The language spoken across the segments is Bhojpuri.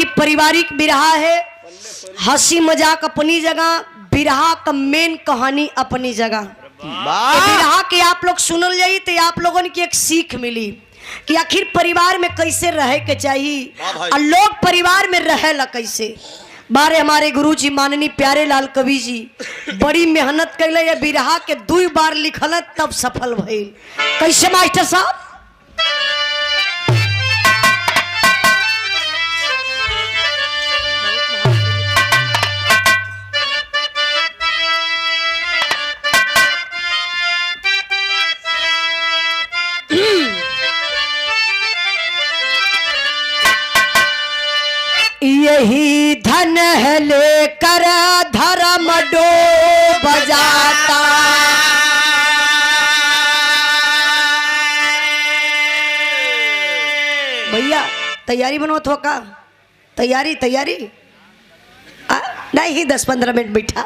कि पारिवारिक बिरहा है, हंसी मजाक अपनी जगह, बिरहा का मेन कहानी अपनी जगह। बिरहा के आप लोग सुनल जाई तो आप लोगों की एक सीख मिली कि आखिर परिवार में कैसे रहे के चाहिए और लोग परिवार में रहेला कैसे। बारे हमारे गुरुजी माननीय प्यारे लाल कवि जी बड़ी मेहनत कैले, ये बिरहा के 2 बार लिखल तब सफल भइल। कैसे मास्टर साहब? यही धन है लेकर धर्म डूब जाता, भैया तैयारी बनोत हो का? तैयारी नहीं 10-15 मिनट बैठा,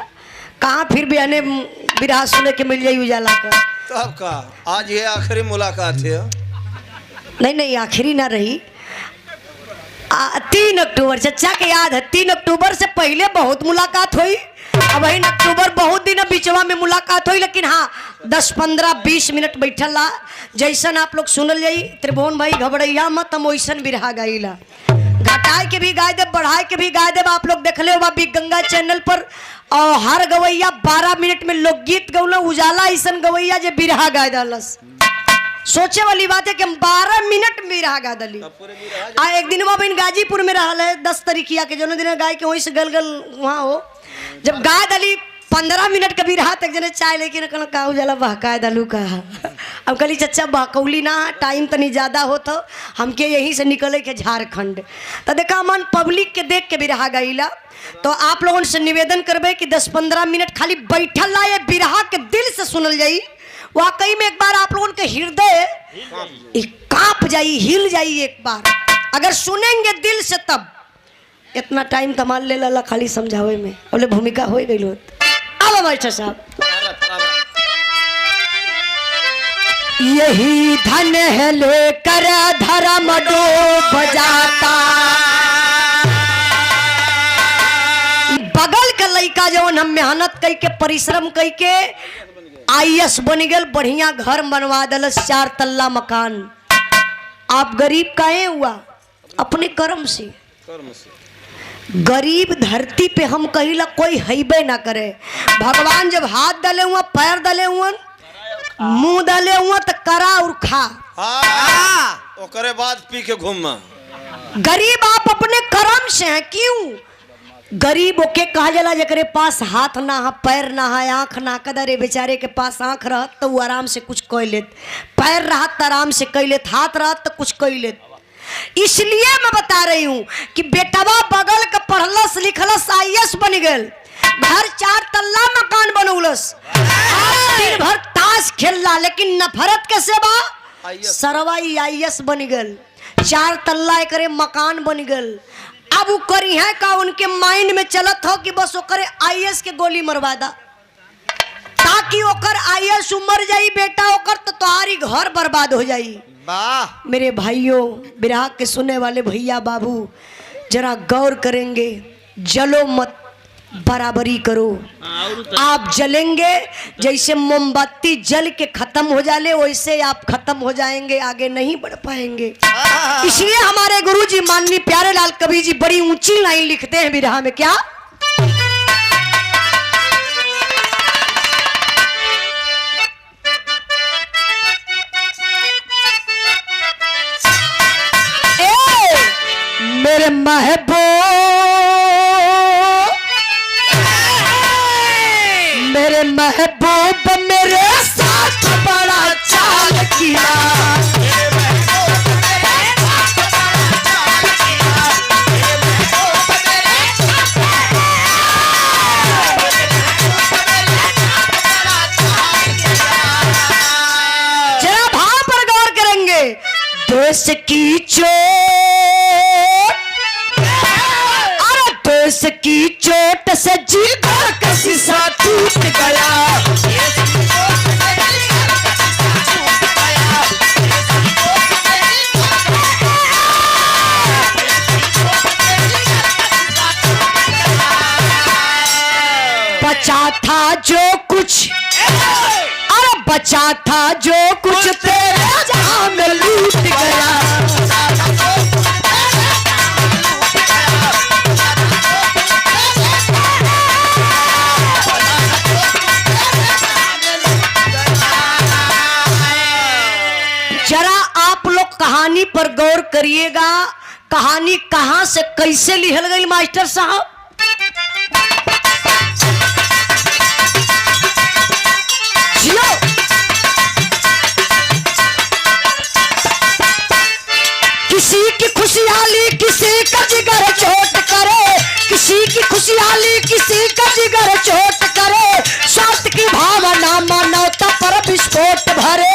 कहाँ फिर भी आने बिरहा सुने के मिल जाई उजाला का। तब का आज ये आखिरी मुलाकात है? नहीं आखिरी ना रही। 3 अक्टूबर चचा के याद है, 3 अक्टूबर से पहले बहुत मुलाकात हुई। अब 1 अक्टूबर बहुत दिन बिचवा में मुलाकात हुई, लेकिन हाँ 10-15-20 मिनट बैठल ला। जैसन आप लोग सुनल जाई त्रिभुवन भाई घबड़ैया मत, हम वैसन बिरहा गाइला। घटाए के भी गाय दे, बढ़ाए के भी गाय दे। आप लोग देखले हो बिग गंगा चैनल पर, और हर गवैया 12 मिनट में लोकगीत गौला। उजाला ऐसन गवैया जे बिरहा गाय दलस। सोचे वाली बात है कि हम 12 मिनट में बिरहा गा दली। एक दिन वो बिन गाजीपुर में रहा है 10 तारीखिया के जो दिन गाय के वहीं से गल वहाँ हो, जब गाय दली 15 मिनट का बिरहा तक जने चाय लेके कहना का उजाला बहकाए दलू का। अब कहली चचा बहकौली ना, टाइम तनी ज़्यादा हो तो हमके यहीं से निकले के झारखंड। तो देखा मन पब्लिक के देख के बिरहा गाइला। तो आप लोगों से निवेदन करबे कि 10-15 मिनट खाली बैठल ला, ये बिरहा के दिल से सुनल जाई। वाकई में एक बार आप लोगों के हृदय कांप जाई, हिल जाई एक बार अगर सुनेंगे दिल से। तब इतना टाइम तमाल ले ला खाली समझावे में, बोले भूमिका हो गई होत। अब मास्टर साहब, यही धन है लेकर धर्म डूब जाता, बगल के लड़का जवन हम मेहनत कई के परिश्रम कई के IAS बन गए, बढ़िया घर बनवा दलस, 4 तल्ला मकान। आप गरीब काहे हुआ? अपने कर्म से। गरीब धरती पे हम कहिला कोई हैबे ना करे। भगवान जब हाथ डाले हुआ, पैर डाले हुआ, मुंह डाले हुआ तो करा और खा। ओकरे बाद पी के घूमा। गरीब आप अपने कर्म से हैं। क्यों गरीब ओके कहा जाला? जकरे पास हाथ ना है, पैर ना है, आँख ना कदरे, बेचारे के पास आँख रहत तो वो आराम से कुछ कह लेत, पैर रहत तो आराम से कह लेत, हाथ रहत तो कुछ कह लेत। इसलिए मैं बता रही हूँ कि बेटवा बगल का पढ़लस लिखलस IAS बन गए, घर 4 तल्ला मकान बनौलस, दिन भर ताश खेलला, लेकिन नफरत कैसे बा? सरवाई IAS बन गए, 4 तल्ला एकरे मकान बन गए। अब वो करी है का? उनके माइंड में चलत हो कि बस ओकरे IAS के गोली मरवा दा, ताकि ओकर IAS उमर जाई बेटा ओकर, तो तुम्हारी घर बर्बाद हो जाई। वाह मेरे भाइयों, बिरहा के सुनने वाले भैया बाबू, जरा गौर करेंगे, जलो मत, बराबरी करो। आप जलेंगे जैसे मोमबत्ती जल के खत्म हो जाले, वैसे आप खत्म हो जाएंगे, आगे नहीं बढ़ पाएंगे। इसलिए हमारे गुरुजी माननीय प्यारे लाल कवि जी बड़ी ऊंची लाइन लिखते हैं बिरहा में। क्या? मेरे महबूब, मेरे महबूब मेरे साथ बड़ा चाल किया, जरा भाव पर गौर करेंगे। देश की चोट, अरे देश की चोट से जीगर का शीशा टूट गया, था जो कुछ, अरे बचा था जो कुछ तेरे जहां में लूट गया। जरा आप लोग कहानी पर गौर करिएगा, कहानी कहां से कैसे लिखल गई मास्टर साहब। जियो किसी की खुशहाली किसी का जिगर चोट करे, किसी की खुशहाली किसी का जिगर चोट करे, स्वार्थ की भावना मानवता पर विस्फोट भरे।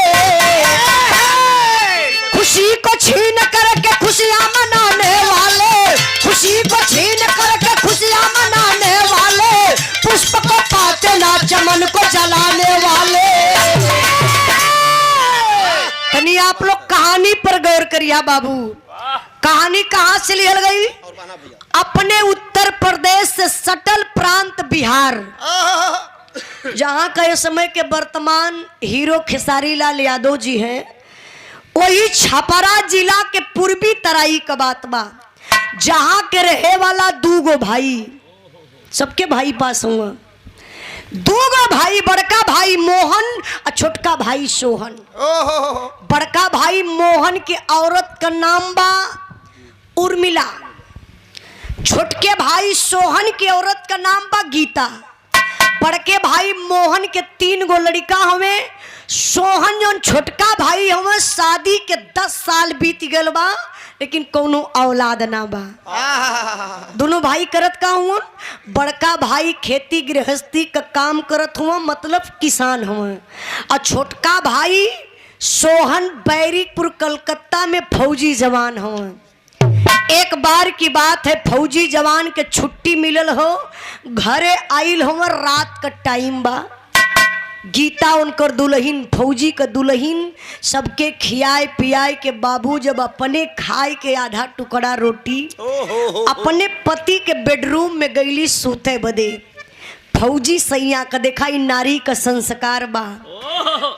खुशी को छीन करके खुशियां मनाने वाले, खुशी को छीन करके खुशियां मनाने वाले, पुष्प को पाते ना चमन को जलाने वाले। तनी आप लोग कहानी पर गौर करिए बाबू। कहानी कहां से लिखल गई? अपने उत्तर प्रदेश से सटल प्रांत बिहार, जहां का इस समय के वर्तमान हीरो खेसारी लाल यादव जी हैं, वही छपरा जिला के पूर्वी तराई का बात बा, जहां के रहे वाला दूगो भाई, सबके भाई पास हुआ दूगो भाई, बड़का भाई मोहन और छोटका भाई सोहन। बड़का भाई मोहन के औरत का नाम बा उर्मिला, छोटके भाई सोहन के औरत का नाम बा गीता। बड़के भाई मोहन के 3 गो लड़का हमें, सोहन जो छोटका भाई हमें शादी के 10 साल बीत गल बा, लेकिन कोनो औलाद ना बा। दोनों भाई करत का हुआ, बड़का भाई खेती गृहस्थी का काम करत हुआ, मतलब किसान हुआ, और छोटका भाई सोहन बैरिकपुर कलकत्ता में फौजी जवान हुआ। एक बार की बात है, फौजी जवान के छुट्टी मिलल हो, घरे आइल हो, रात का टाइम बा। गीता उनकर दुल्हन, फौजी का दुल्हन, सबके खियाए पियाए के बाबू जब अपने खाए के आधा टुकड़ा रोटी अपने पति के बेडरूम में गईली सूते बदे। फौजी सैया का देखा इ नारी का संस्कार बा,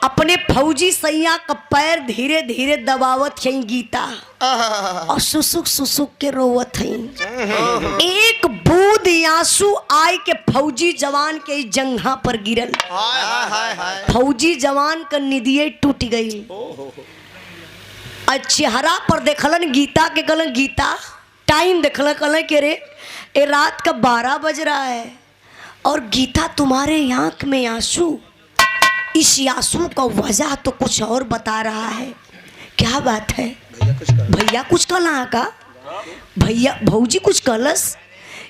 अपने फौजी सैया का पैर धीरे धीरे दबावत है गीता, और सुसुक सुसुक के रोवत है। एक बूंद आंसू आए के फौजी जवान के जंघा पर गिरल। फौजी जवान का निदिये टूट गई। चेहरा पर देखलन गीता के, कहलन गीता, टाइम देखल, कहलन के रे ए रात का 12 बज रहा है और गीता तुम्हारे आंख में आंसू, इस आंसू का वजह तो कुछ और बता रहा है। क्या बात है? भैया कुछ कहला का? भैया भौजी कुछ कहलस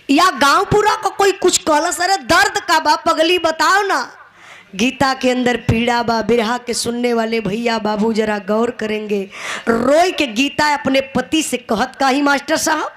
या गांव पूरा का कोई कुछ कहलस? अरे दर्द का बा पगली, बताओ ना। गीता के अंदर पीड़ा बा। बिरहा के सुनने वाले भैया बाबू जरा गौर करेंगे। रोई के गीता अपने पति से कहत का ही मास्टर साहब,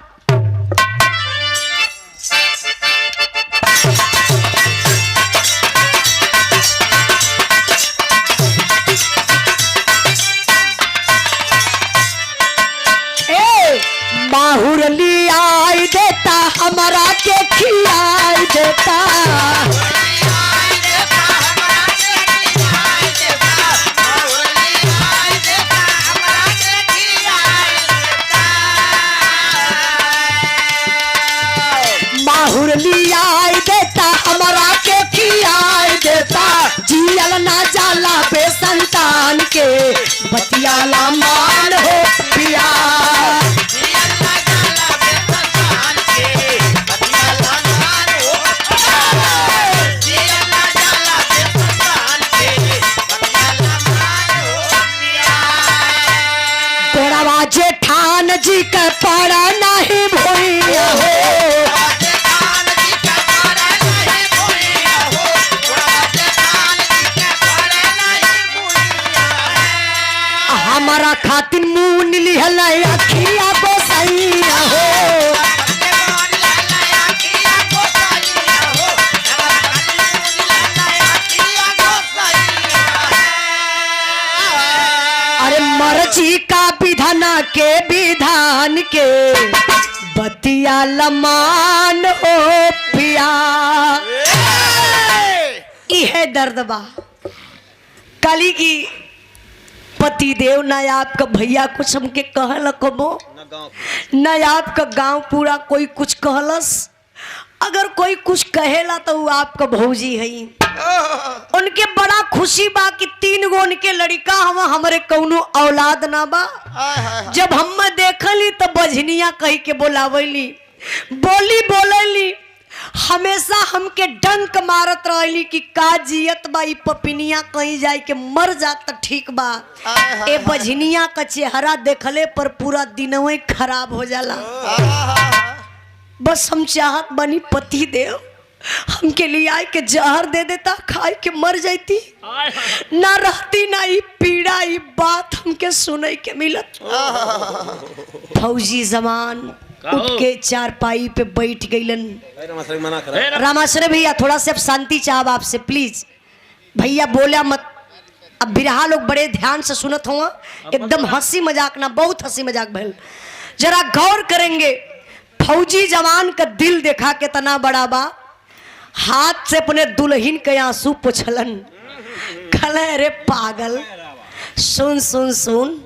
माहुर लियाई देता हमारा के खियाई देता, माहुर लियाई देता हमारा के खियाई देता, जियल ना जाला बेसंतान के बतियाला मान हो पिया। जेठान जी के पड़ा नहीं भूलिया हो, हमारा खातिर मुंह लिहल अखिया गोसैया हो, अरे मर्जी का विधान के विधान के बतिया लमान हो पिया। यह दर्द बा काली की पति देव ना आपका भैया कुछ हमके कहल कबो न आपका गांव पूरा कोई कुछ कहलस। अगर कोई कुछ कहेला तो वो आपका भौजी है। उनके बड़ा खुशी बा कि 3 गो उनके लड़का हम हमारे कौनो औलाद ना बा। जब हम देखली तो बजनिया कही के बोलावली बोलैली हमेशा हमके डंक मारत रहली कि का जियत बा ई पपिनिया कहीं जाए के मर जात त ठीक बा। ए बजनिया का चेहरा देखले पर पूरा दिनवे खराब हो जाला। बस हम चाहत बनी पति देव हमके लिए आए के जहर दे देता खाए के मर जाती ना रहती ना ई पीड़ा ई बात हमके सुने के मिलत। फौजी जवान उठ के चारपाई पे बैठ गईलन। रामाश्रय भैया थोड़ा सा शांति चाहब आपसे प्लीज भैया बोला मत। अब बिरहा लोग बड़े ध्यान से सुनत हुआ एकदम हंसी मजाक ना बहुत हंसी मजाक भइल। जरा गौर करेंगे फौजी जवान का दिल देखा कितना बड़ा बा। हाथ से अपने दुल्हन के आंसू पोछलन कहले रे पागल सुन सुन सुन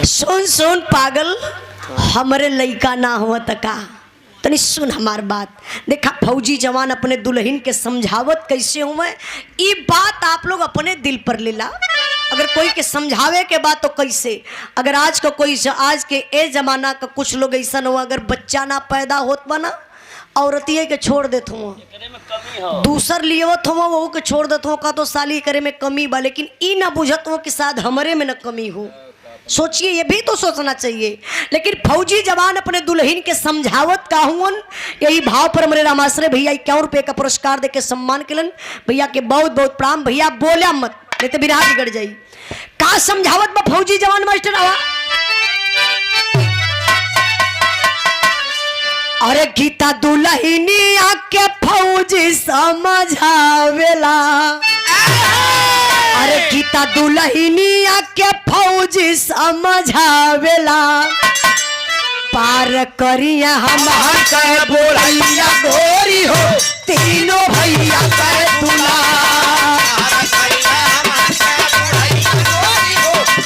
सुन सुन पागल हमरे लइका ना हुआ तका तनी सुन हमार बात। देखा फौजी जवान अपने दुल्हन के समझावत कैसे हुए ये बात आप लोग अपने दिल पर लेला। अगर कोई के समझावे के बाद तो कैसे अगर आज का कोई आज के ए जमाना का कुछ लोग ऐसा हुआ अगर बच्चा ना पैदा होत बना औरतिये के छोड़ देत हुआ दूसर लियवत हुआ वो के छोड़ देत हुआ का तो साली करे में कमी बा। लेकिन ई ना बुझत हुआ कि शायद हमारे में न कमी हो। सोचिए ये भी तो सोचना चाहिए। लेकिन फौजी जवान अपने दुल्हन के समझावत का हुन यही भाव पर हमारे रामाश्रय भैया 51 रुपये का पुरस्कार देके सम्मान किलन। भैया के बहुत बहुत प्रणाम। भैया बोला मत नहीं तो बिरहा बिगड़ जाई। का समझावत बा फौजी जवान मास्टर आवा। अरे गीता दुल्हनिया के फौजी समझावेला। अरे गीता दुल्हनिया के फौजी समझावेला। पार करिया हम के बोलैया गोरी हो तीनों भैया के दुला।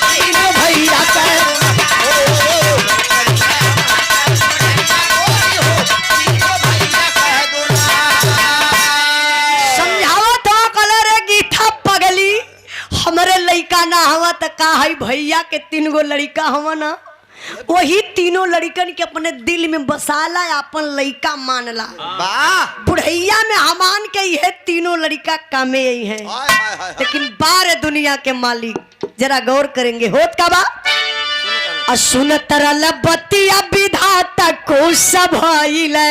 तीनों भैया के लड़का ना हवा त का है भैया के 3 गो लड़का हवा ना वही तीनों लड़कन के अपने दिल में बसाला अपन लड़का मानला। बुढ़ैया में हमान के ये तीनों लड़का कामे यही है। लेकिन बार दुनिया के मालिक जरा गौर करेंगे होत का बा। असुन तरल बतिया विधाता को सभाइले।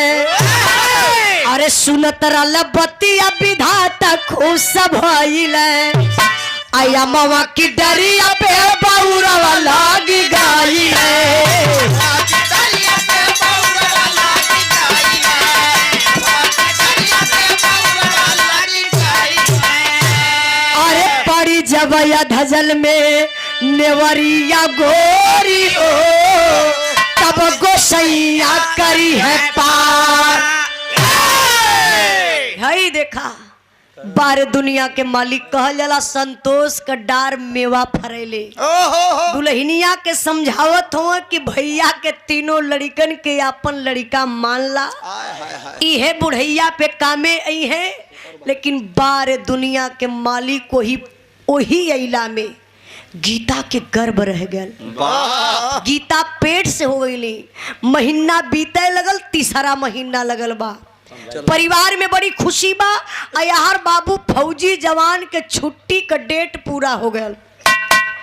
अरे सुन तरल बतिया विधाता को सभाइले। आया मामा की डरिया पे बाउरा लागी गाई अरे पड़ी जबया धजल में नेवरिया गोरी हो तब गोसैया करी है पार। है देखा बार दुनिया के मालिक कहल जाला संतोष का डार मेवा फरेले। दुल्हनिया के समझावत हो कि भैया के तीनों लड़कन के अपन लड़का मानला। इहे बुढ़ैया पे कामे आई है। लेकिन बार दुनिया के मालिक को ही वही अइला में गीता के गर्भ रह गल। गीता पेट से हो गई महीना बीते लगल 3रा महीना लगल बा। परिवार में बड़ी खुशी बा। यार बाबू फौजी जवान के छुट्टी का डेट पूरा हो गया।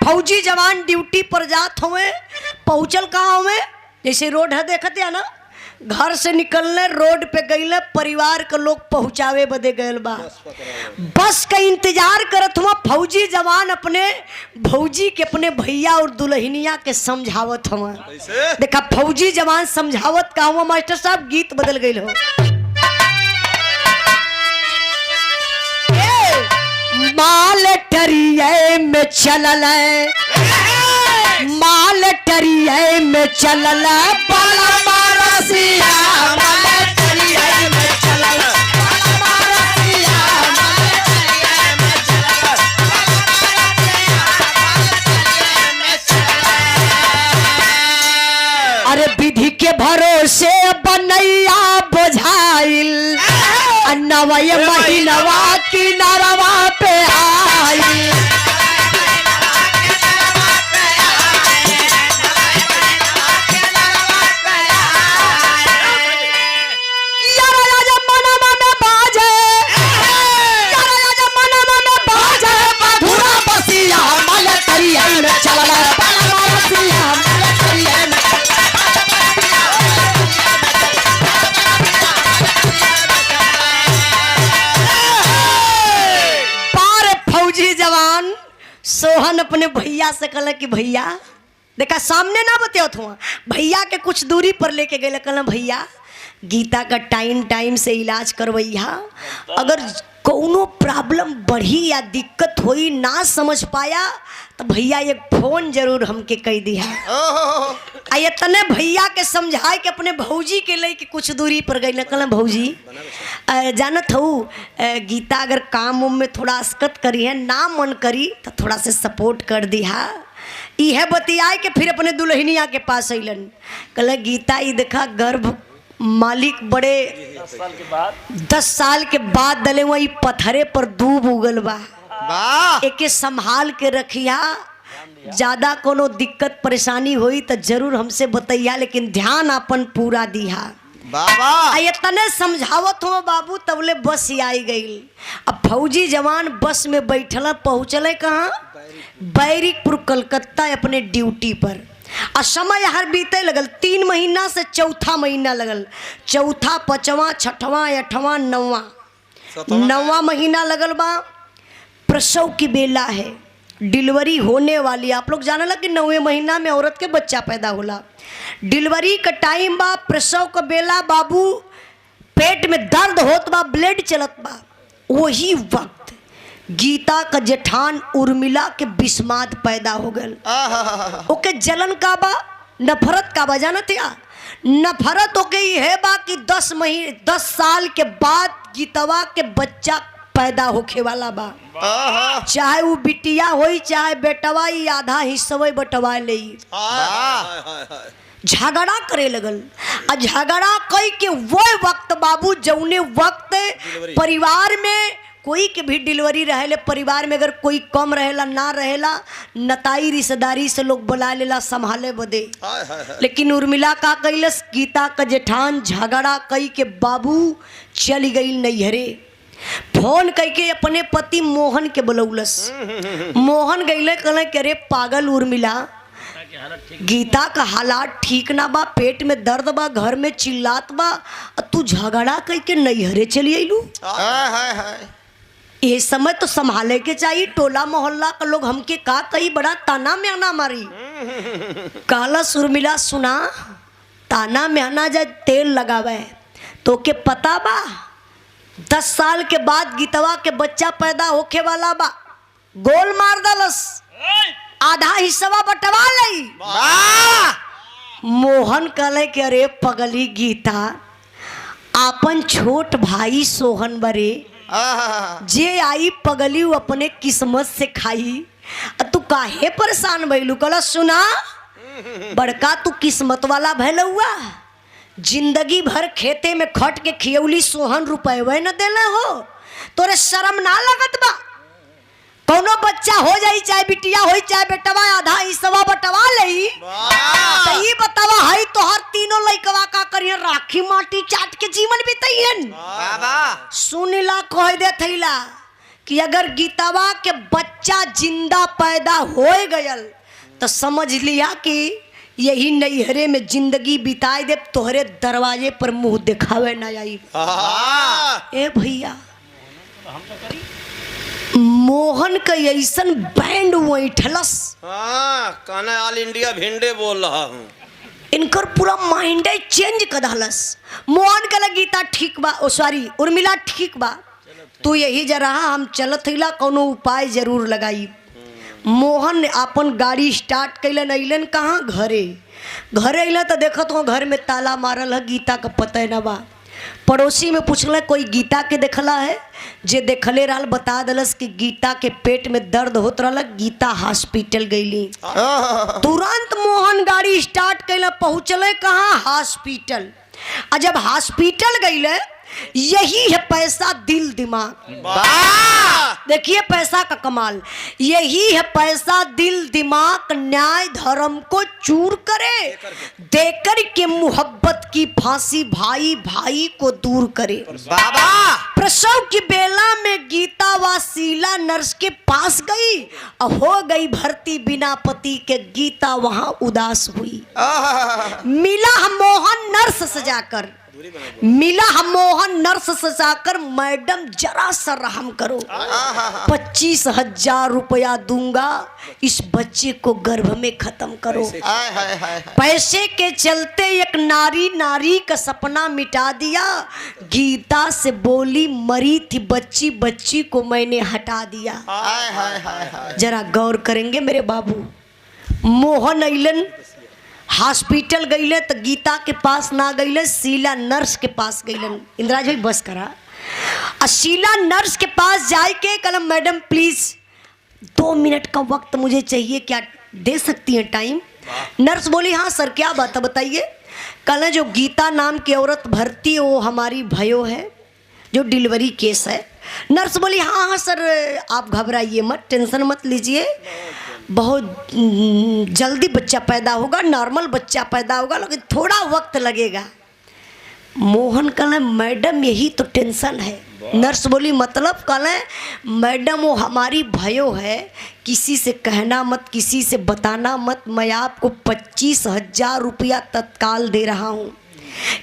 फौजी जवान ड्यूटी पर जात हुए पहुंचल कहाँ हुए जैसे रोड है देखते है ना घर से निकलने रोड पे गईले परिवार के लोग पहुंचावे बदे गयल बा। बस का इंतजार करत हुआ फौजी जवान अपने भौजी के अपने भैया और दुल्हनिया के समझावत हुआ। देखा फौजी जवान समझावत का हुआ मास्टर साहब गीत बदल गई हो। माल टरिये में चलल माल टरिये में चलल बाला बारसिया माल टरिये में चलल अरे विधि के भरोसे बनैया बोझाइल नवय महीनवा की नरवा पे आइल। सोहन अपने भैया से कहला कि भैया देखा सामने ना बतिया हुआ भैया के कुछ दूरी पर लेके गए कहला भैया गीता का टाइम से इलाज करवैया अगर कोनो प्रॉब्लम बढ़ी या दिक्कत हुई ना समझ पाया तो भैया एक फोन जरूर हमके कह दिया। ये तने भैया के समझाए के अपने भौजी के लिए कि कुछ दूरी पर गई कहला भौजी जानत हूँ गीता अगर काम उम में थोड़ा अस्कत करी है ना मन करी तो थोड़ा से सपोर्ट कर दिया। यह बतियाए के फिर अपने दुल्हनिया के पास अलन कहला गीता ये देखा गर्भ मालिक बड़े 10 साल के बाद दले वही पत्थरे पर दूब उगल बा एके संभाल के रखिया ज्यादा कोनो दिक्कत परेशानी हुई तो जरूर हमसे बतैया लेकिन ध्यान अपन पूरा दिया। बाबा ये तने समझावत हो बाबू तबले बस आई गई। अब फौजी जवान बस में बैठल पहुँचल कहाँ बैरिकपुर कलकत्ता अपने ड्यूटी पर। और समय हर बीते लगल 3 महीना से चौथा महीना लगल चौथा 5वां 6वां 8वां 9वां महीना लगल बा। प्रसव की बेला है डिलीवरी होने वाली आप लोग जाने लग कि 9वें महीना में औरत के बच्चा पैदा होला डिलीवरी का टाइम बा प्रसव का बेला बाबू पेट में दर्द होत बा ब्लड चलत बा। वही वक्त गीता का जेठान उर्मिला के बिस्माद पैदा हो गल। ओके जलन का बा नफरत का बा जानत या नफरत ओके है बा कि 10 साल के बाद गीतवा के बच्चा पैदा होखे वाला बा। चाहे वो बिटिया होई चाहे बेटवा ही आधा हिस्सा बटवा ले झगड़ा करे लगल। आ झगड़ा कई के वो वक्त बाबू जौने वक्त परिवार में कोई के भी डिलीवरी रहेले परिवार में अगर कोई कम रहेला ना रहेला नताई रिश्तेदारी से लोग बुला लेला संभाले बदे। लेकिन उर्मिला का कैलस गीता का जेठान झगड़ा कई के बाबू चली गई नैहरे फोन कई के अपने पति मोहन के बुलौलस। मोहन गईले कहले कि अरे पागल उर्मिला गीता का हालात ठीक ना बा पेट में दर्द बा घर में चिल्लात बा तू झगड़ा कई के नैहरे चली आईलू। ये समय तो संभाले के चाहिए टोला मोहल्ला का लोग हमके का कई बड़ा ताना म्याना मारी। काला उर्मिला सुना ताना म्याना जा तेल लगावे तो के पता बा 10 साल के बाद गीतवा के बच्चा पैदा होके वाला बा गोल मार दलस आधा हिस्सा बटवा लई। मोहन कहले कि अरे पगली गीता अपन छोट भाई सोहन बरे जे आई पगली अपने किस्मत से खाई तू काहे परेशान भइलू। कहला सुना बड़का तू किस्मत वाला भैल हुआ जिंदगी भर खेते में खट के खियौली सोहन रुपये न देले हो तोरे शर्म ना लगत बा। कोनो बच्चा हो जाई चाहे बिटिया हो चाहे बेटवा आधा हिस्सा बटवा लई तो ये बतावा हई तोहर तीनों लइकवा का करिए राखी माटी चाट के जीवन बिताइयन। सुनिला कह दे थैला कि अगर गीतवा के बच्चा जिंदा पैदा हो गयल तो समझ लिया कि यही नैहरे में जिंदगी बिताए दे तोहरे दरवाजे पर मुंह दिखावे ना आई। ए भैया मोहन का ऐसन बैंड वैठलस कहना ऑल इंडिया भिंडे बोल रहा हूँ इनकर पूरा माइंड चेंज कर दहलस। मोहन का गीता ठीक बा ओ सॉरी उर्मिला ठीक बा तू यही जरा हम चलत हिला कोनो उपाय जरूर लगाई। मोहन अपन गाड़ी स्टार्ट कैलन अलन कहाँ घरे अलन तो देखत हो घर में ताला मारल है गीता का पता न बा। पड़ोसी में पूछल कोई गीता के देखला है, जे देखले रहल बता दलस कि गीता के पेट में दर्द होत रहल, गीता हॉस्पिटल गईली। तुरंत मोहन गाड़ी स्टार्ट कैला, पहुँचले कहाँ? हॉस्पिटल। और जब हॉस्पिटल गईले, यही है पैसा दिल दिमाग। देखिए पैसा का कमाल, यही है पैसा दिल दिमाग न्याय धर्म को चूर करे, देकर के मोहब्बत की फांसी भाई भाई को दूर करे। बाबा प्रसव की बेला में गीता वासीला नर्स के पास गई और हो गई भर्ती बिना पति के। गीता वहां उदास हुई। मिला हम मोहन नर्स सजाकर, मिला हम मोहन नर्स सजाकर, मैडम जरा सा रहम करो, 25,000 रुपया दूंगा, इस बच्चे को गर्भ में खत्म करो। पैसे के चलते एक नारी नारी का सपना मिटा दिया। गीता से बोली मरी थी बच्ची, बच्ची को मैंने हटा दिया। जरा गौर करेंगे मेरे बाबू। मोहन अइलन हॉस्पिटल गईले तो गीता के पास ना गईले, शीला नर्स के पास गईलन। इंदिराज भाई बस करा। शीला नर्स के पास जाए के कलम मैडम प्लीज 2 मिनट का वक्त मुझे चाहिए, क्या दे सकती हैं टाइम? नर्स बोली हाँ सर क्या बात है बताइए। कल जो गीता नाम की औरत भर्ती है वो हमारी भयो है, जो डिलीवरी केस है। नर्स बोली हाँ हाँ सर आप घबराइए मत, टेंशन मत लीजिए, बहुत जल्दी बच्चा पैदा होगा, नॉर्मल बच्चा पैदा होगा, लेकिन थोड़ा वक्त लगेगा। मोहन कहले मैडम यही तो टेंशन है। नर्स बोली मतलब? कहले मैडम वो हमारी भयो है, किसी से कहना मत, किसी से बताना मत, मैं आपको 25,000 रुपया तत्काल दे रहा हूँ,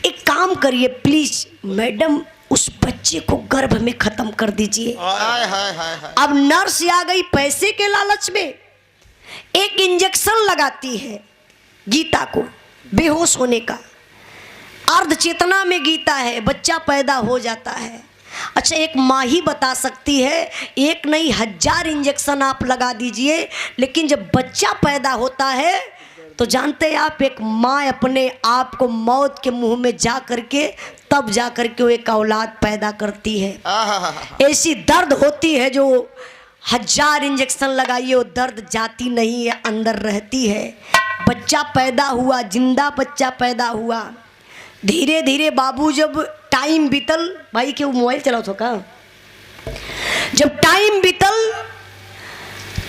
एक काम करिए प्लीज मैडम उस बच्चे को गर्भ में खत्म कर दीजिए। अब नर्स आ गई पैसे के लालच में, एक इंजेक्शन लगाती है गीता को बेहोश होने का, अर्ध चेतना में गीता है, बच्चा पैदा हो जाता है। अच्छा एक माँ ही बता सकती है, एक नहीं 1000 इंजेक्शन आप लगा दीजिए, लेकिन जब बच्चा पैदा होता है तो जानते हैं आप एक माँ अपने आप को मौत के मुंह में जा करके तब जा करके वो एक औलाद पैदा करती है। ऐसी दर्द होती है जो 1000 इंजेक्शन लगाइए वो दर्द जाती नहीं है, अंदर रहती है। बच्चा पैदा हुआ, जिंदा बच्चा पैदा हुआ। धीरे धीरे बाबू जब टाइम बीतल, भाई के मोबाइल चलाओ तो का, जब टाइम बीतल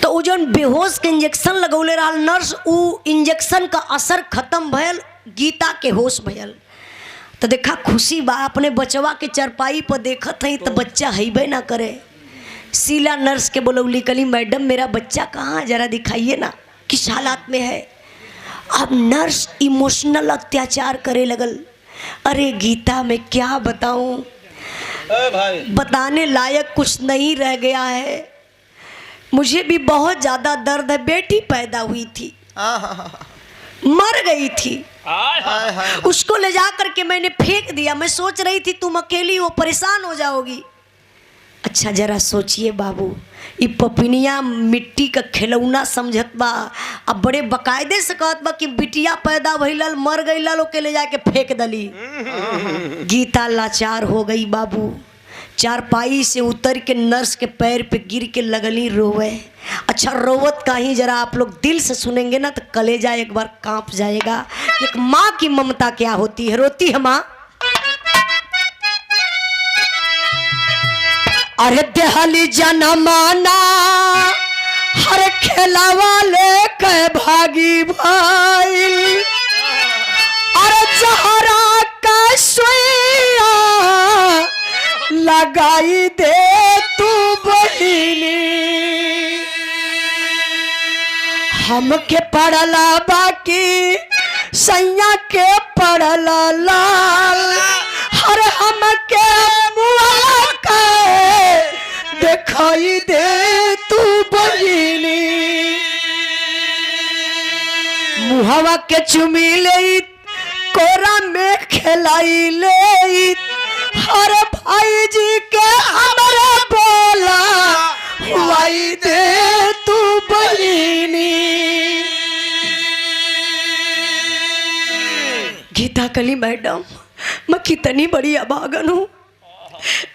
तो वो जो बेहोश के इंजेक्शन लगौले रहा नर्स, वो इंजेक्शन का असर खत्म भयल, गीता के होश भयल। तो देखा खुशी बा अपने बचवा के चरपाई पर देखत है तो बच्चा हैबे ना करे। शीला नर्स के बोलौली कली मैडम मेरा बच्चा कहाँ, जरा दिखाइए ना किस हालात में है। अब नर्स इमोशनल अत्याचार करे लगल। अरे गीता मैं क्या बताऊं, बताने लायक कुछ नहीं रह गया है, मुझे भी बहुत ज़्यादा दर्द है। बेटी पैदा हुई थी, मर गई थी, उसको ले जा करके मैंने फेंक दिया। मैं सोच रही थी तुम अकेली हो परेशान हो जाओगी। अच्छा जरा सोचिए बाबू, ये पपिनिया मिट्टी का खिलौना समझत बा, अब बड़े बकायदे से कहत बा कि बिटिया पैदा भइलल मर गईलल ओके ले जाके फेंक दली। गीता लाचार हो गई बाबू, चारपाई से उतर के नर्स के पैर पे गिर के लगली रोवे। अच्छा रोवत कहीं जरा आप लोग दिल से सुनेंगे ना तो कलेजा एक बार कांप जाएगा। एक माँ की ममता क्या होती है, रोती है माँ। अरे देहली जनमाना हर खेला वाले के भागी भाई, अरे जहरा का सुइया लगाई दे तू बहिनी, हमके पड़ला बाकी सैया के पड़ला लाल, हर हमके मुआ के दिखाई दे तू बहिनी, मुहवा के चुमी ले कोरा में खिलाई ले, हर भाई जी के हमारा बोला हुआई दे तू बहिनी। गीता कली मैडम मैं कितनी बड़ी अभागन हूँ।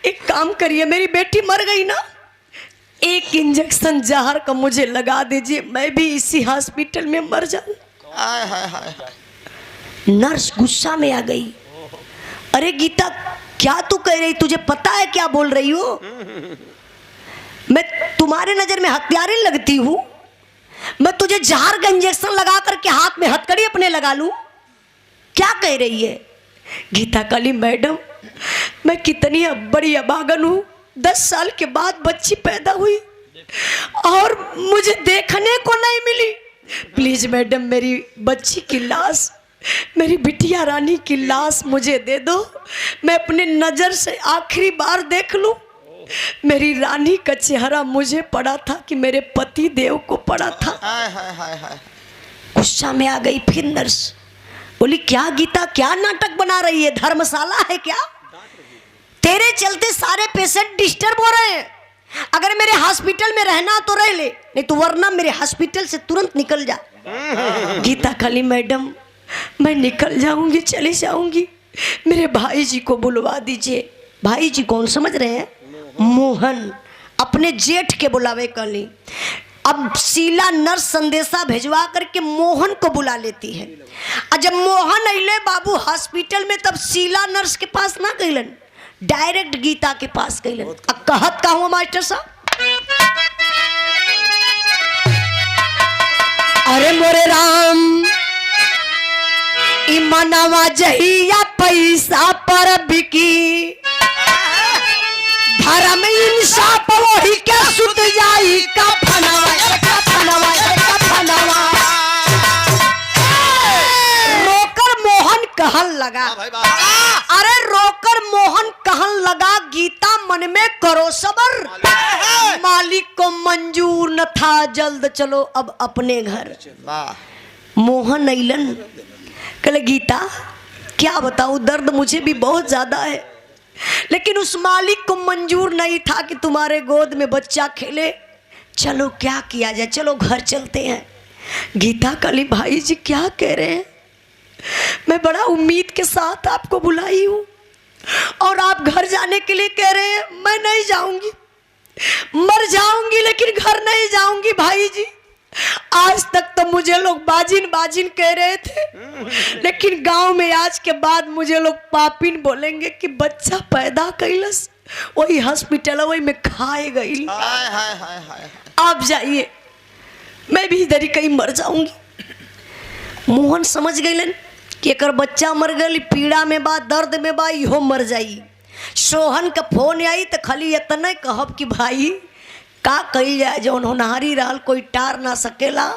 एक काम करिए, मेरी बेटी मर गई ना, एक इंजेक्शन जहर का मुझे लगा दीजिए, मैं भी इसी हॉस्पिटल में मर जाऊं। हाय हाय हाय। नर्स गुस्सा में आ गई। अरे गीता, क्या तू कह रही, तुझे पता है क्या बोल रही हो? मैं तुम्हारे नजर में हत्यारे लगती हूँ? मैं तुझे जहर का इंजेक्शन लगा करके हाथ में हथकड़ी अपने लगा लूं? क्या कह रही है? गीता काली मैडम, मैं कितनी बड़ी अभागन हूँ। 10 साल के बाद बच्ची पैदा हुई और मुझे देखने को नहीं मिली। प्लीज मैडम, मेरी बच्ची की लाश, मेरी बिटिया रानी की लाश मुझे दे दो, मैं अपने नजर से आखिरी बार देख लूं। मेरी रानी का चेहरा मुझे पड़ा था कि मेरे पति देव को पड़ा था। हाय हाय हाय हाय। गुस्सा में आ गई। फिर नर्स बोली, क्या गीता, क्या नाटक बना रही है? धर्मशाला है क्या? तेरे चलते सारे पेशेंट डिस्टर्ब हो रहे हैं। अगर मेरे हॉस्पिटल में रहना तो रह ले, नहीं तो वरना मेरे हॉस्पिटल से तुरंत निकल जा। गीता काली मैडम, मैं निकल जाऊंगी, चली जाऊंगी, मेरे भाई जी को बुलवा दीजिए। भाई जी कौन समझ रहे हैं? मोहन, अपने जेठ के बुलावे काली। अब शीला नर्स संदेशा भेजवा करके मोहन को बुला लेती है। और जब मोहन अइले बाबू हॉस्पिटल में, तब शीला नर्स के पास ना गइलन, डायरेक्ट गीता के पास गइलन। अब कहत का हुआ मास्टर साहब, अरे मोरे राम, इमनवा जहिया पैसा पर बिकी, धर्म इंसाफ वही क्या सुत जाई का फनवा, का फनवा, का फनवा। रोकर मोहन कहन लगा, अरे रोकर मोहन कहन लगा, गीता मन में करो सबर, मालिक को मंजूर न था, जल्द चलो अब अपने घर। मोहन अइलन, कहले गीता क्या बताऊं, दर्द मुझे भी बहुत ज्यादा है, लेकिन उस मालिक को मंजूर नहीं था कि तुम्हारे गोद में बच्चा खेले। चलो क्या किया जाए, चलो घर चलते हैं। गीता काली, भाई जी क्या कह रहे हैं? मैं बड़ा उम्मीद के साथ आपको बुलाई हूँ और आप घर जाने के लिए कह रहे हैं। मैं नहीं जाऊंगी, मर जाऊंगी लेकिन घर नहीं जाऊंगी। भाई जी, आज तक तो मुझे लोग बाजिन बाजिन कह रहे थे, लेकिन गांव में आज के बाद मुझे लोग पापिन बोलेंगे कि बच्चा पैदा कैलस, वही हॉस्पिटल वही में खाए गई। आप जाइए, मैं भी इधर ही कहीं मर जाऊंगी। मोहन समझ गइलन कि एकर बच्चा मर गई, पीड़ा में बा, दर्द में बा, इहो मर जाई। सोहन का फोन आई तो खाली इतना कहब कि भाई का कही जाए, जौन होनहारी रहल कोई टार ना सकेला।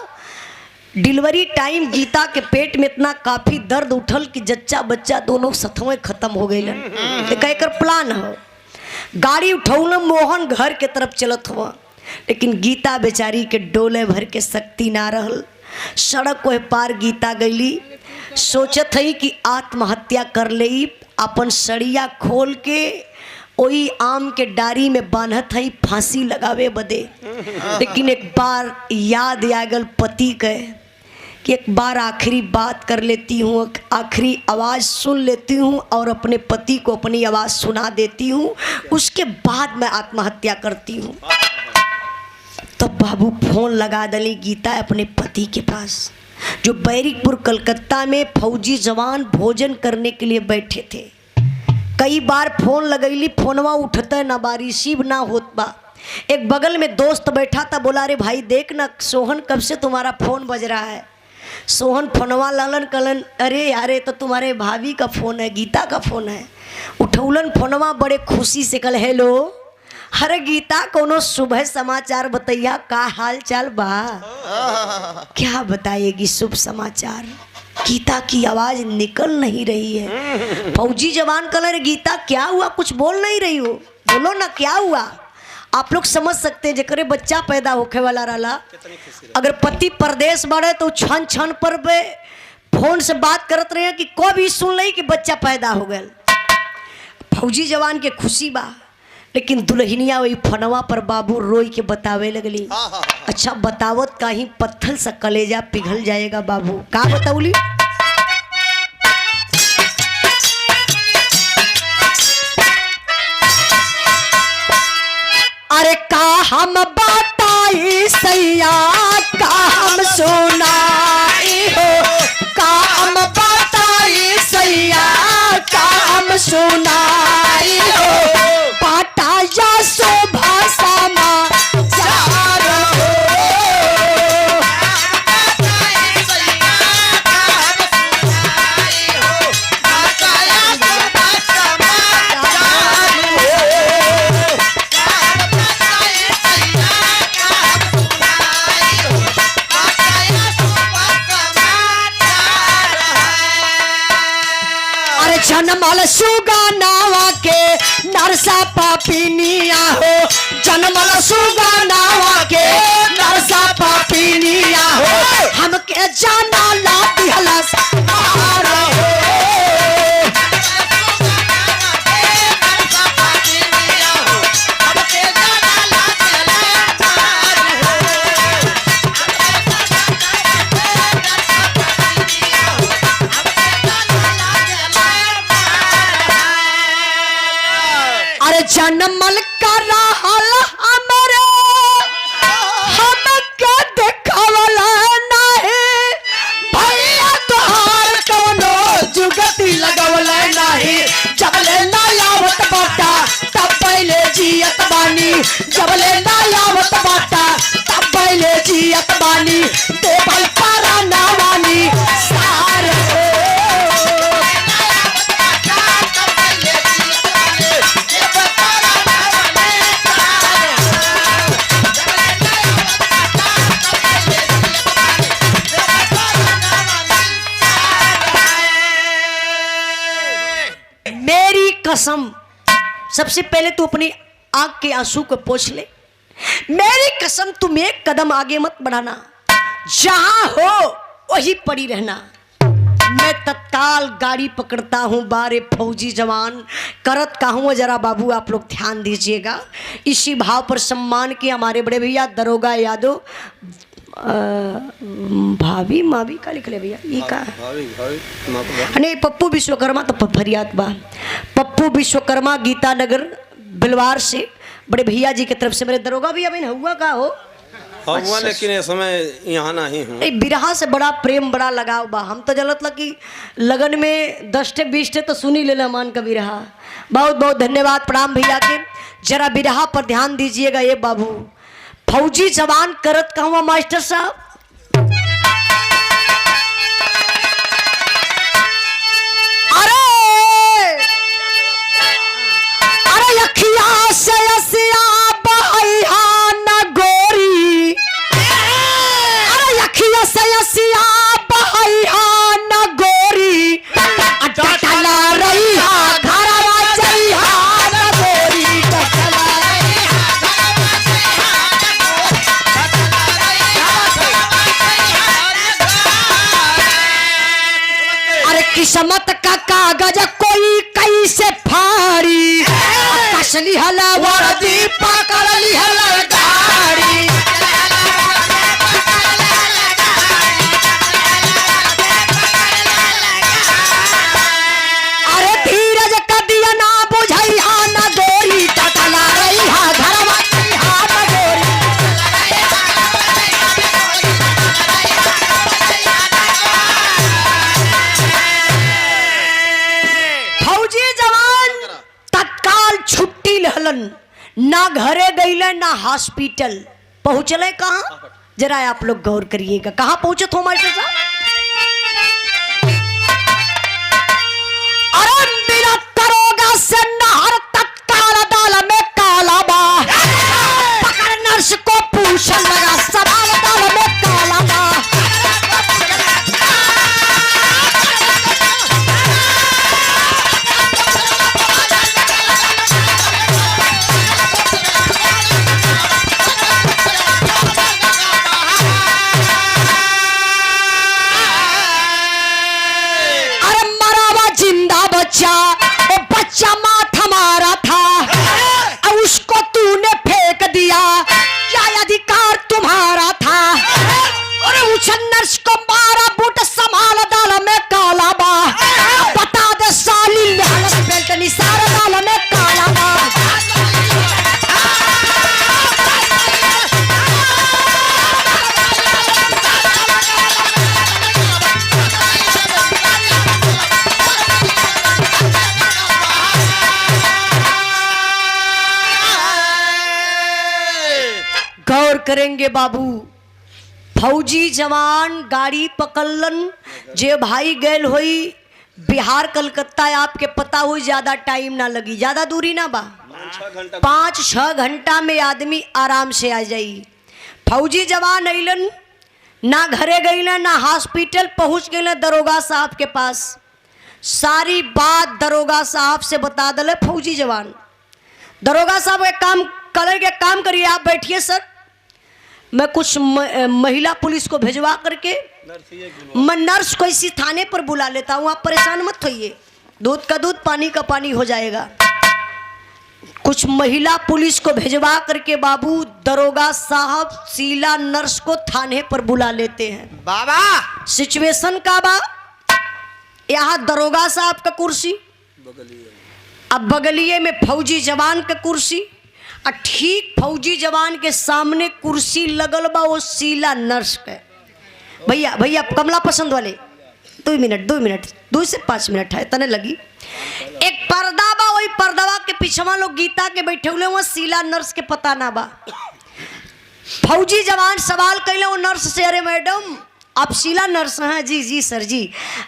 डिलीवरी टाइम गीता के पेट में इतना काफी दर्द उठल कि जच्चा बच्चा दोनों सथवे खत्म हो गइलन। एकर प्लान हो। गाड़ी उठौल मोहन घर के तरफ चलत हुआ, लेकिन गीता बेचारी के डोले भर के शक्ति ना रहल। सड़क को पार गीता गईली, सोचत हई कि आत्महत्या कर ले, अपन सड़िया खोल के ओई आम के डारी में बांधत हई फांसी लगावे बदे। लेकिन एक बार याद आ गल पति के कि एक बार आखिरी बात कर लेती हूँ, आखिरी आवाज़ सुन लेती हूँ और अपने पति को अपनी आवाज़ सुना देती हूँ, उसके बाद मैं आत्महत्या करती हूँ। तब बाबू फोन लगा दली गीता अपने पति के पास, जो बैरिकपुर कलकत्ता में फौजी जवान भोजन करने के लिए बैठे थे। कई बार फोन लगैली, फोनवा उठते ना बा, रिसीव ना होत बा। एक बगल में दोस्त बैठा था, बोला अरे भाई देख ना सोहन कब से तुम्हारा फोन बज रहा है। सोहन फोनवा लालन कलन, अरे यारे तो तुम्हारे भाभी का फोन है, गीता का फोन है। उठौलन फोनवा, बड़े खुशी से कल हेलो, अरे गीता कोनो सुबह समाचार बताइया, का हाल चाल बा? क्या बताएगी शुभ समाचार? गीता की आवाज निकल नहीं रही है। फौजी जवान कह रहे गीता क्या हुआ, कुछ बोल नहीं रही हो, बोलो ना क्या हुआ। आप लोग समझ सकते हैं जकरे बच्चा पैदा होखे वाला रहा, अगर पति परदेश बढ़े तो क्षण क्षण पर फोन से बात करत रहे कि कब ही सुन ली कि बच्चा पैदा हो गया। फौजी जवान के खुशी बा, लेकिन दुल्हनिया वही फनवा पर बाबू रोई के बतावे लगली। अच्छा बतावत कहीं पत्थर सा कलेजा पिघल जाएगा बाबू। का बताऊली? जनमल सुगानावा के नरसा पापिनिया हो, जनमल सुगानावा के नरसा पापिनिया हो, हमके जाना ला दिहला सहारा हो। जनमल का रहल हमरे हमके देखावला नहीं, भैया तोहार कौनो जुगती लगवला नहीं। जबले ना आवत बाटा तब पहले जियत बानी, जबले ना आवत बाटा तब पहले जियत बानी, देवल पारा ना वानी सार हो। मेरी कसम, सबसे पहले तू अपनी आंख के आंसू को पोंछ ले। मेरी कसम तुम एक कदम आगे मत बढ़ाना, जहां हो वही पड़ी रहना। मैं तत्काल गाड़ी पकड़ता हूं। बारे फौजी जवान करत कहूँ जरा बाबू आप लोग ध्यान दीजिएगा। इसी भाव पर सम्मान के हमारे बड़े भैया दरोगा यादव भाभी मावी का लिख ले भैया ये का नहीं पप्पू विश्वकर्मा तो फरियाद बा। पप्पू विश्वकर्मा गीता नगर बिलवार से बड़े भैया जी की तरफ से मेरे दरोगा भैया बहन हुआ का हो हुआ, लेकिन इस समय यहाँ नहीं हूँ। बिरहा से बड़ा प्रेम बड़ा लगाव बा। हम तो जलत लगी लगन में 10-20 तो सुनी ले मान का बिरहा। बहुत बहुत धन्यवाद प्रणाम भैया के। जरा बिरहा पर ध्यान दीजिएगा। ये बाबू फौजी जवान करत कहूँ मास्टर साहब, अरे अखिया से असिया बहैया न गोरी, अरे अखिया से असिया बहैया न गोरी, टटला रही हा घरवा जइहा न गोरी, टटला रही अरे किस्मत का कागज कोई कैसे फाड़ी, कसली हला वर्दी पकड़ली हला गाड़ी, अरे धीरज का दिया ना बुझाई हा ना गोरी, टटला रही हा घरवा जइहा न गोरी। फौजी जवान तत्काल छुट्टी लहलन, ना घरे गईले ना हॉस्पिटल पहुंचले। कहाँ जरा आप लोग गौर करिएगा, कहाँ पहुंचे थो मास्टर साहब? अरे मेरा दरोगा से नहर तत्काल दाल में काला बा, पकड़ नर्स को पूछ लगा सवाल दाल में काला बा। बच्चा माथा मारा था उसको तूने फेंक दिया, क्या अधिकार तुम्हारा था? अरे उस नर्स को मारा बूट संभाल दाल में काला बा, बता दे साली लालच बेल्ट निसार दाल में काला बा। गौर करेंगे बाबू, फौजी जवान गाड़ी पकड़लन, जे भाई गैल होई बिहार कलकत्ता, आपके पता हुई ज्यादा टाइम ना लगी, ज्यादा दूरी ना बा, 5-6 घंटा में आदमी आराम से आ जाई। फौजी जवान अइलन, ना घरे गईलन ना हॉस्पिटल, पहुंच गए दरोगा साहब के पास। सारी बात दरोगा साहब से बता दले फौजी जवान। दरोगा साहब एक काम करेंगे, काम करिए, आप बैठिए सर, मैं कुछ महिला पुलिस को भिजवा करके मैं नर्स को इसी थाने पर बुला लेता हूँ, आप परेशान मत होइए, दूध का दूध पानी का पानी हो जाएगा। कुछ महिला पुलिस को भिजवा करके बाबू दरोगा साहब शीला नर्स को थाने पर बुला लेते हैं। बाबा सिचुएशन का बा, यहाँ दरोगा साहब का कुर्सी, अब बगलिए में फौजी जवान का कुर्सी, और ठीक फौजी जवान के सामने कुर्सी लगल बा वो शीला नर्स के। भैया भैया कमला पसंद वाले 2 मिनट 2 से 5 मिनट है तने लगी। एक पर्दा बा, वही पर्दावा के पीछवा लोग गीता के बैठे हुए, वहाँ शीला नर्स के पता ना बा। फौजी जवान सवाल कैले वो नर्स से, अरे मैडम आप शीला नर्स हैं? जी जी सर जी,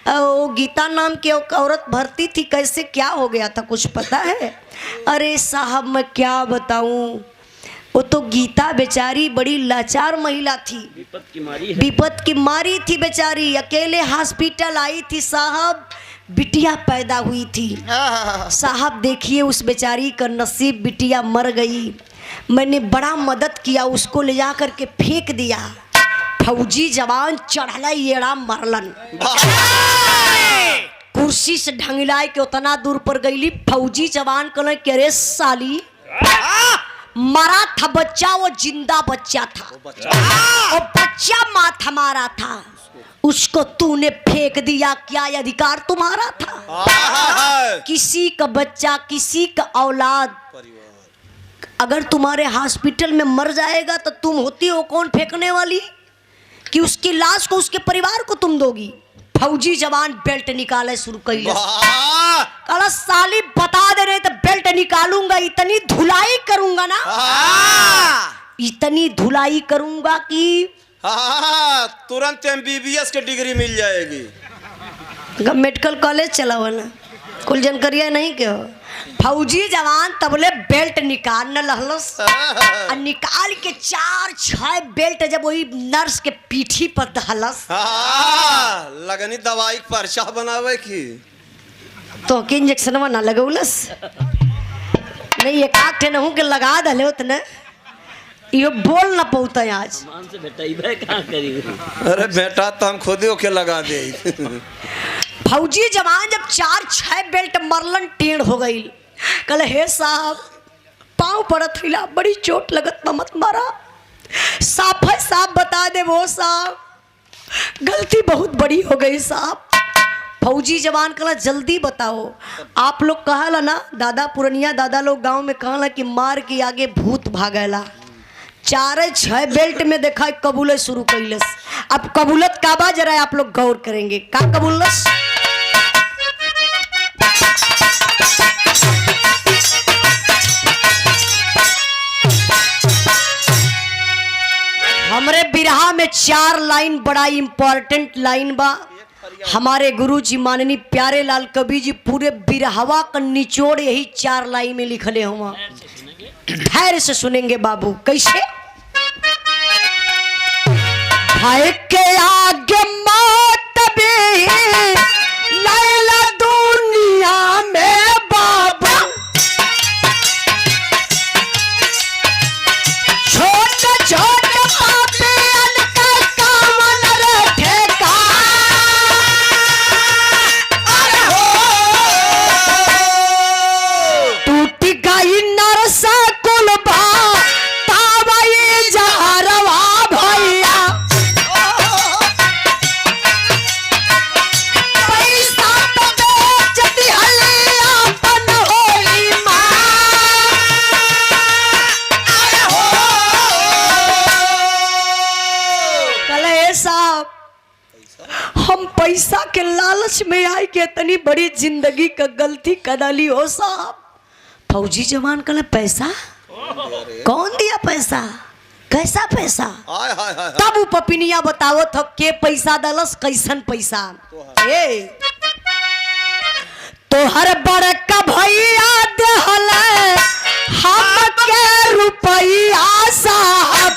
वो गीता नाम की औरत भर्ती थी, कैसे क्या हो गया था कुछ पता है? अरे साहब मैं क्या बताऊं, वो तो गीता बेचारी बड़ी लाचार महिला थी, विपत की मारी थी बेचारी, अकेले हॉस्पिटल आई थी साहब, बिटिया पैदा हुई थी साहब, देखिए उस बेचारी का नसीब, बिटिया मर गई, मैंने बड़ा मदद किया, उसको ले जा करके फेंक दिया। फौजी जवान चढ़ला येड़ा मरलन, कुर्सी से ढंगिलाए के उतना दूर पर गईली। फौजी जवान कहले कि अरे साली, मरा था बच्चा, वो जिंदा बच्चा था, वो बच्चा माथा मारा था, उसको तूने फेंक दिया, क्या अधिकार तुम्हारा था? किसी का बच्चा, किसी का औलाद अगर तुम्हारे हॉस्पिटल में मर जाएगा तो तुम होती हो कौन फेंकने वाली, कि उसकी लाश को उसके परिवार को तुम दोगी? फौजी जवान बेल्ट निकाले शुरू कर, कहा साली बता दे रहे तो बेल्ट निकालूंगा, इतनी धुलाई करूंगा ना, इतनी धुलाई करूंगा कि तुरंत MBBS की डिग्री मिल जाएगी। मेडिकल कॉलेज चला हुआ ना, कुल जानकारियां नहीं के हो। फौजी जवान तबले बेल्ट निकाल न लहलस, और निकाल के 4-6 बेल्ट जब वही नर्स के पीठी पर दहलस, लगनी दवाई पर्चा बनावे की तो के इंजेक्शन ना लगौलस नहीं, एक आठ नहू के लगा दले उतने यो बोल ना पौता आज से अरे बेटा तो हम खुद ही लगा दे। फौजी जवान जब 4-6 बेल्ट मरलन टेढ़ हो गई, कल हे साहब पाँव पड़त हिला, बड़ी चोट लगत ना, मत मारा, साफ है साहब बता दे वो साहब, गलती बहुत बड़ी हो गई साहब। फौजी जवान कहला जल्दी बताओ, आप लोग कहला ना दादा पुरनिया दादा लोग गांव में कहला कि मार के आगे भूत भागेला, 4-6 बेल्ट में देखा कबूले शुरू कैलस। अब कबूलत का बा जरा आप लोग गौर करेंगे, का कबूलस? हमरे बिरहा में 4 लाइन बड़ा इंपॉर्टेंट लाइन बा। हमारे गुरुजी माननीय प्यारे लाल कवि जी पूरे बिरहवा का निचोड़ यही 4 लाइन में लिखले हुआ, धैर्य से सुनेंगे बाबू। कैसे? भाई के आगे मौत भी लैला दुनिया में बाबू, छोटे छोटे पापियन का काम न रखेगा, अरे हो टूट गई नरसा कुलबा तावई जहरवा भैया, पैसा तो बेचती हलिया अपन होई माँ, अरे हो कले साहब हम पैसा के लालच में आई के इतनी बड़ी जिंदगी का गलती कदाली हो साहब। फौजी जवान कहले पैसा कौन दिया, पैसा कैसा पैसा? तब वो पपिनिया बताओ था के पैसा दलस, कैसन पैसा? ए तो हर बड़का भैया देहल हम के रुपया साहब,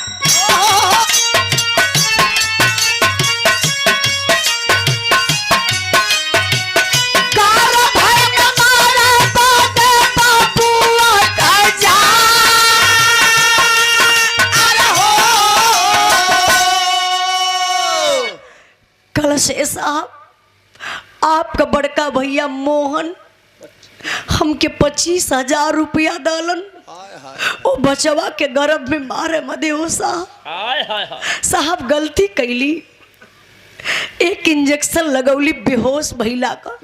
मोहन हमके 25,000 रुपया दलन। ओ बचवा के गर्भ में मारे मदे हो साहब गलती कैली, एक इंजेक्शन लगौली बेहोश भइला का,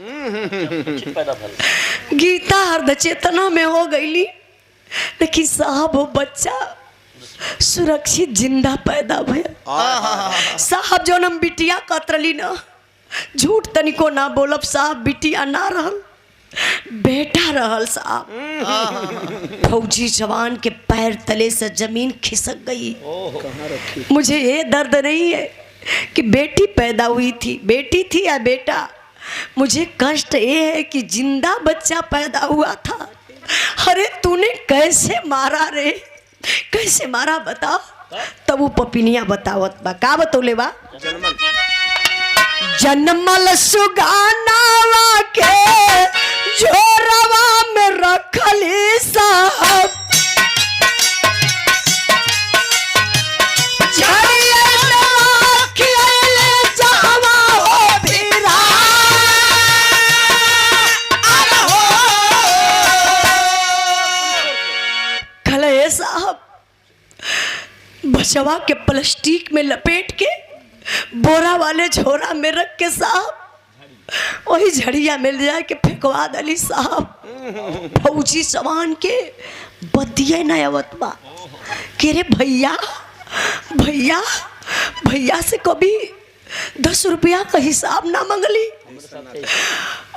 गीता अर्ध चेतना में हो गईली। लेकिन साहब वो बच्चा सुरक्षित जिंदा पैदा भया। साहब जो हम बिटिया कतरली ना, झूठ तनिको ना बोलब साहब, बिटिया ना रहल बेटा रहल साहब। फौजी जवान के पैर तले से जमीन खिसक गई। मुझे ये दर्द नहीं है कि बेटी पैदा हुई थी, बेटी थी या बेटा, मुझे कष्ट ये है कि जिंदा बच्चा पैदा हुआ था। अरे तूने कैसे मारा रे, कैसे मारा बता। तब वो पपिनिया बतावत बा, का बतौले बा, जन्मल सुगानावा के झोरवा में रखली साहब, साहब बचवा के प्लास्टिक में लपेट के बोरा वाले झोरा में रख के साहब वही झड़िया मिल जाए के फेंकवा दली साहब। फौजी जवान के बदिये न आवत बा कि रे भैया भैया भैया से कभी 10 रुपया का हिसाब ना मंगली।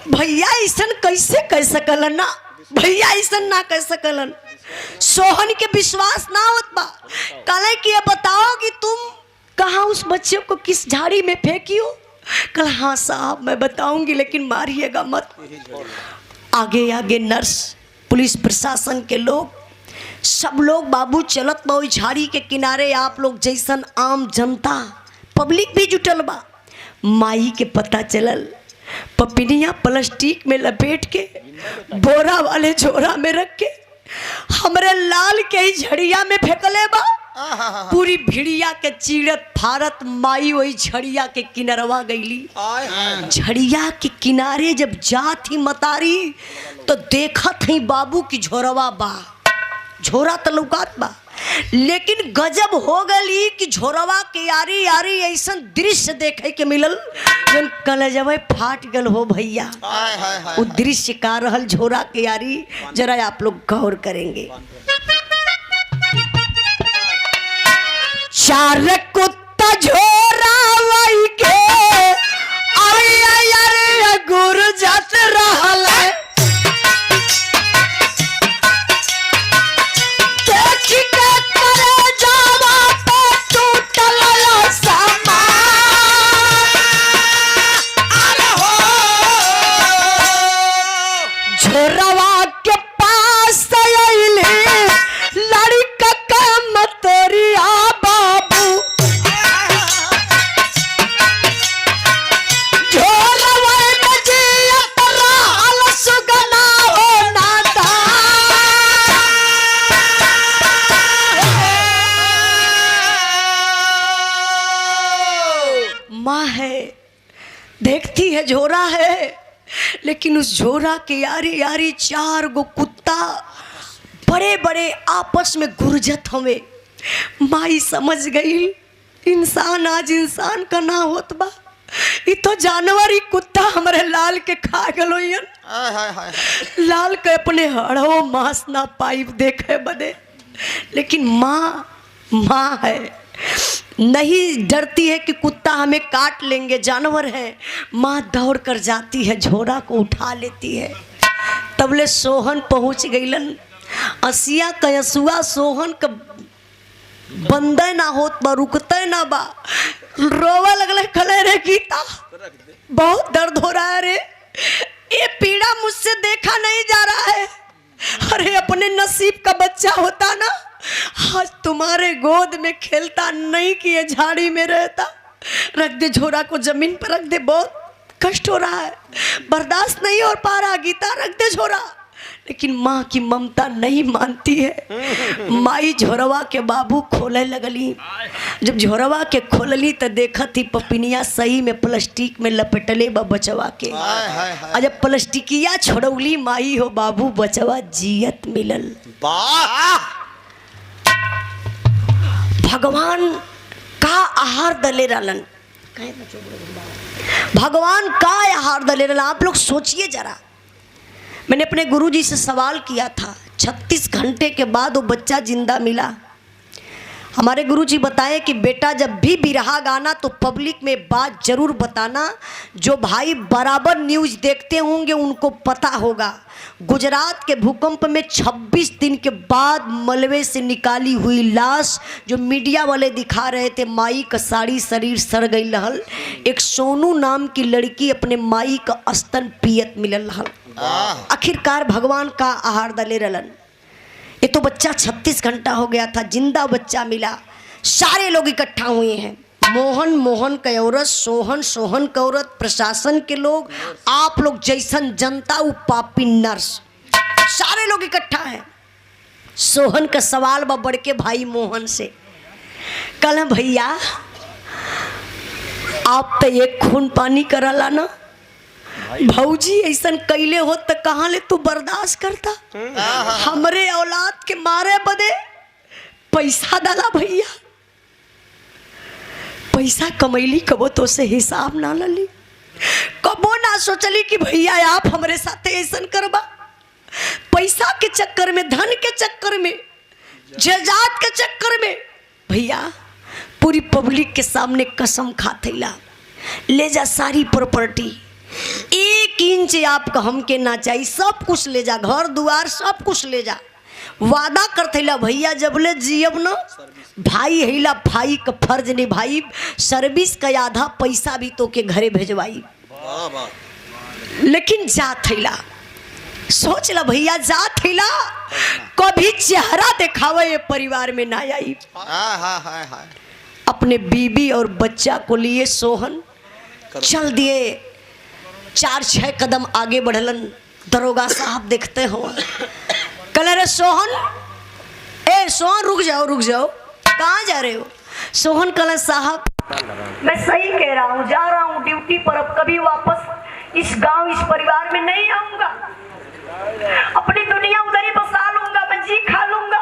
भैया ऐसा कैसे कह सकलन ना, भैया ऐसा ना कह सकलन। सोहन के विश्वास ना होत बा, कल कि ये बताओ कि तुम कहाँ उस बच्चे को किस झाड़ी में फेंकी हो। कल हाँ साहब मैं बताऊंगी लेकिन मारिएगा मत। आगे आगे नर्स, पुलिस प्रशासन के लोग, सब लोग बाबू चलत बा ओई झाड़ी के किनारे। आप लोग जैसन आम जनता पब्लिक भी जुटल बा। माई के पता चलल, पपिनिया प्लास्टिक में लपेट के बोरा वाले झोरा में रख के हमरे लाल के ही झड़िया में फेंकले बा। पूरी भिड़िया के चीड़त फारत माई वही झड़िया के किनारवा गईली। झड़िया के किनारे जब जात ही मतारी तो देखत ही बाबू की झोरवा बा, झोरा तो लौकात बा, लेकिन गजब हो गई कि झोरवा के यारी यारी ऐसा दृश्य देखे के मिलल जन कलेजवे फाट गल हो भैया। वो दृश्य का रहल झोरा के यारी, जरा आप लोग गौर करेंगे। चार कुत्ता झोरा वही के अरे गुर जात रहल, झोरवा के पास लड़का का मतरिया बाबू, झोरवा में जियत रहल सुगना हो नाता। माँ है, देखती है झोरा है, लेकिन उस झोरा के यारी यारी 4 गो कुत्ता बड़े बड़े आपस में गुरजत हमें। माई समझ गई इंसान आज इंसान का ना होत बा, ये तो जानवर ही कुत्ता हमारे लाल के खा गलो। लाल के अपने हड़ो मांस ना पाइप देखे बदे, लेकिन माँ है, नहीं डरती है कि कुत्ता हमें काट लेंगे, जानवर है। माँ दौड़ कर जाती है, झोरा को उठा लेती है। तबले सोहन पहुंच गईलन। असिया कयसुआ सोहन का बंदे ना होत बा, रुकते ना बा, रोवा लगले, खले रे गीता बहुत दर्द हो रहा है रे, ये पीड़ा मुझसे देखा नहीं जा रहा है। अरे अपने नसीब का बच्चा होता ना, आज तुम्हारे गोद में खेलता, नहीं कि ये झाड़ी में रहता। रख दे झोरा को, जमीन पर रख दे, बहुत कष्ट हो रहा है, बर्दाश्त नहीं हो पा रहा गीता, रख दे झोरा। लेकिन माँ की ममता नहीं मानती है। माई झोरवा के बाबू खोले लगली। जब झोरवा के खोलली तो देखा थी पपिनिया सही में प्लास्टिक में लपेटले बा बचवा के। हाय हाय हाय और जब प्लास्टिकिया छोड़ौली माई हो बाबू बचवा जियत मिलल। वाह भगवान का आहार दले रहलन। भगवान का आहार दले रहलन। आप लोग सोचिए जरा। मैंने अपने गुरुजी से सवाल किया था, 36 घंटे के बाद वो बच्चा जिंदा मिला। हमारे गुरुजी बताए कि बेटा जब भी बिरहा गाना तो पब्लिक में बात जरूर बताना। जो भाई बराबर न्यूज़ देखते होंगे उनको पता होगा, गुजरात के भूकंप में 26 दिन के बाद मलबे से निकाली हुई लाश जो मीडिया वाले दिखा रहे थे, माई का साड़ी शरीर सड़ गई रहल। एक सोनू नाम की लड़की अपने माई का स्तन पियत मिलल रहल। आखिरकार भगवान का आहार दले रहलन। ये तो बच्चा 36 घंटा हो गया था, जिंदा बच्चा मिला। सारे लोग इकट्ठा हुए हैं, मोहन के औरत, सोहन के औरत, प्रशासन के लोग, आप लोग जैसन जनता वो पापी नर्स, सारे लोग इकट्ठा हैं। सोहन का सवाल बा बड़के भाई मोहन से, कल भैया आप तो एक खून पानी करला ना, भौजी ऐसन कैले हो तो कहाँ ले तू बर्दाश्त करता। हमरे औलाद के मारे बदे पैसा डाला भैया, पैसा कमैली कबो तो से हिसाब ना लली, कबो ना सोचली कि भैया आप हमरे साथे ऐसन करबा। पैसा के चक्कर में, धन के चक्कर में, जायदाद के चक्कर में भैया पूरी पब्लिक के सामने कसम खातेला ले जा सारी प्रॉपर्टी, 1 इंच आपका हमके ना चाहिए, सब कुछ ले जा, घर दुआर सब कुछ ले जा। वादा करतेला भैया जब ले जियब न भाई हैला भाई का फर्ज निभाई, सर्विस का आधा पैसा भी तो के घरे भेजवाई। लेकिन जात हैला, सोच ला भैया जात हैला कभी चेहरा दिखावे ये परिवार में ना आई। अपने बीबी और बच्चा को लिए सोहन चल दिए। 4-6 कदम आगे बढ़लन। दरोगा साहब देखते हो, कल रे सोहन, ए सोहन रुक जाओ, कहाँ जा रहे हो? सोहन कल साहब मैं सही कह रहा हूँ, जा रहा हूँ ड्यूटी पर, अब कभी वापस इस गांव इस परिवार में नहीं आऊंगा। अपनी दुनिया उधर ही बसा लूंगा, मैं जी खा लूंगा।